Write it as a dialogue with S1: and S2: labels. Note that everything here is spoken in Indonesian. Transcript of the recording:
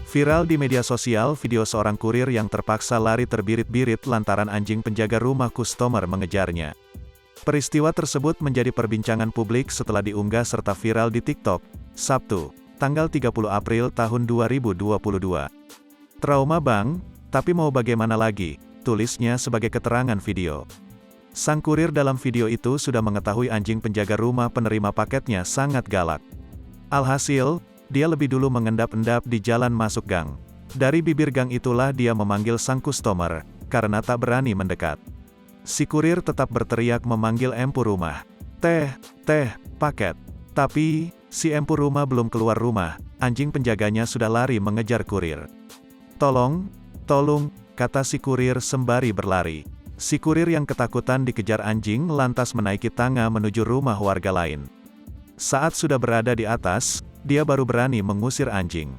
S1: Viral di media sosial video seorang kurir yang terpaksa lari terbirit-birit lantaran anjing penjaga rumah kustomer mengejarnya. Peristiwa tersebut menjadi perbincangan publik setelah diunggah serta viral di TikTok, Sabtu, tanggal 30 April tahun 2022. Trauma bang, tapi mau bagaimana lagi, tulisnya sebagai keterangan video. Sang kurir dalam video itu sudah mengetahui anjing penjaga rumah penerima paketnya sangat galak. Alhasil, dia lebih dulu mengendap-endap di jalan masuk gang. Dari bibir gang itulah dia memanggil sang customer, karena tak berani mendekat. Si kurir tetap berteriak memanggil empu rumah. Teh, paket. Tapi, si empu rumah belum keluar rumah, anjing penjaganya sudah lari mengejar kurir. Tolong, kata si kurir sembari berlari. Si kurir yang ketakutan dikejar anjing lantas menaiki tangga menuju rumah warga lain. Saat sudah berada di atas, dia baru berani mengusir anjing.